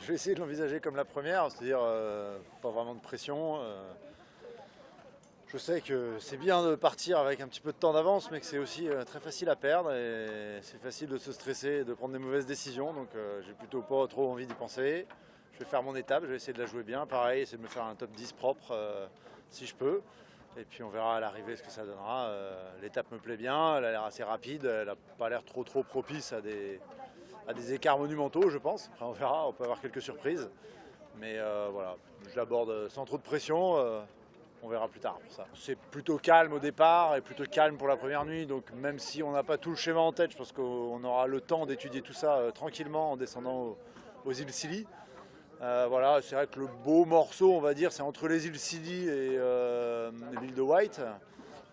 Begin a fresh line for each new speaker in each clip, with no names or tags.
je vais essayer de l'envisager comme la première, c'est-à-dire pas vraiment de pression. Je sais que c'est bien de partir avec un petit peu de temps d'avance, mais que c'est aussi très facile à perdre et c'est facile de se stresser et de prendre des mauvaises décisions. Donc j'ai plutôt pas trop envie d'y penser. Je vais faire mon étape, je vais essayer de la jouer bien. Pareil, essayer de me faire un top 10 propre si je peux. Et puis on verra à l'arrivée ce que ça donnera. L'étape me plaît bien, elle a l'air assez rapide, elle n'a pas l'air trop propice à des écarts monumentaux, je pense. Après on verra, on peut avoir quelques surprises. Mais voilà, je l'aborde sans trop de pression. On verra plus tard pour ça. C'est plutôt calme au départ et plutôt calme pour la première nuit. Donc même si on n'a pas tout le schéma en tête, je pense qu'on aura le temps d'étudier tout ça tranquillement en descendant aux îles Scilly. Voilà, c'est vrai que le beau morceau, on va dire, c'est entre les îles Scilly et l'île de Wight,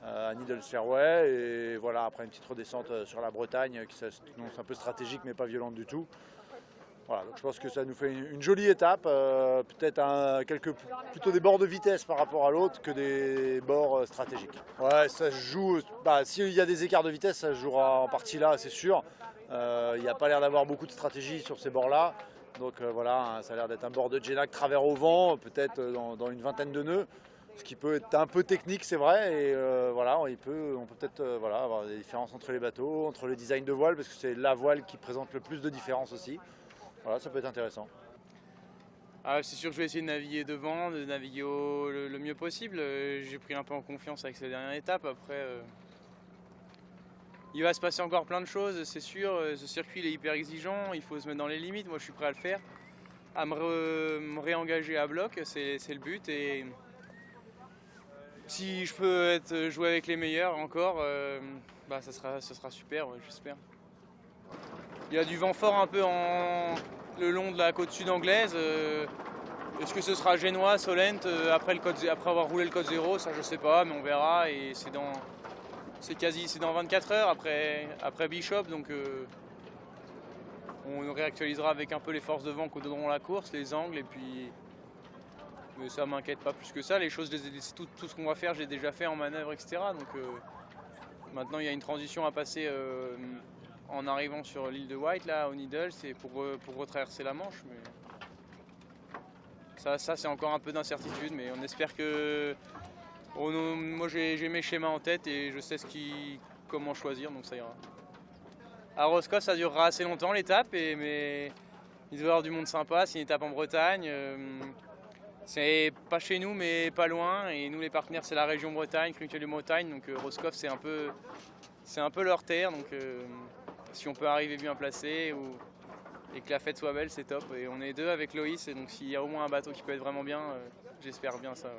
à Needles Fairway. Et voilà, après une petite redescente sur la Bretagne qui s'annonce un peu stratégique mais pas violente du tout. Voilà, donc je pense que ça nous fait une jolie étape, peut-être plutôt des bords de vitesse par rapport à l'autre que des bords stratégiques. Ouais, ça se joue, s'il y a des écarts de vitesse, ça se jouera en partie là, c'est sûr. Il n'y a pas l'air d'avoir beaucoup de stratégie sur ces bords-là. Donc voilà, ça a l'air d'être un bord de Genac travers au vent, peut-être dans une vingtaine de nœuds. Ce qui peut être un peu technique, c'est vrai, et voilà, on peut peut-être voilà, avoir des différences entre les bateaux, entre le design de voile, parce que c'est la voile qui présente le plus de différences aussi. Voilà, ça peut être intéressant.
Ah, c'est sûr que je vais essayer de naviguer devant, de naviguer le mieux possible. J'ai pris un peu en confiance avec cette dernière étape. Après, il va se passer encore plein de choses, c'est sûr. Ce circuit il est hyper exigeant, il faut se mettre dans les limites. Moi, je suis prêt à le faire, à me réengager à bloc, c'est le but. Et si je peux jouer avec les meilleurs encore, ça sera super, ouais, j'espère. Il y a du vent fort un peu le long de la côte sud anglaise. Est-ce que ce sera Génois, Solent après avoir roulé le code 0? Ça je sais pas, mais on verra. Et c'est dans 24 heures après Bishop, donc on réactualisera avec un peu les forces de vent qu'on donneront la course, les angles, et puis mais ça m'inquiète pas plus que ça. Les choses, tout ce qu'on va faire, j'ai déjà fait en manœuvre, etc. Donc maintenant il y a une transition à passer en arrivant sur l'île de Wight, là, au Needles, c'est pour retraverser la Manche. Mais ça c'est encore un peu d'incertitude, mais on espère que... moi j'ai mes schémas en tête et je sais comment choisir, donc ça ira. À Roscoff, ça durera assez longtemps l'étape, mais il doit y avoir du monde sympa. C'est une étape en Bretagne. C'est pas chez nous, mais pas loin. Et nous, les partenaires, c'est la région Bretagne, Mutuelle de Bretagne. Donc Roscoff, c'est un peu leur terre. Donc si on peut arriver bien placé et que la fête soit belle, c'est top. Et on est deux avec Loïs, et donc s'il y a au moins un bateau qui peut être vraiment bien, j'espère bien ça. Ouais.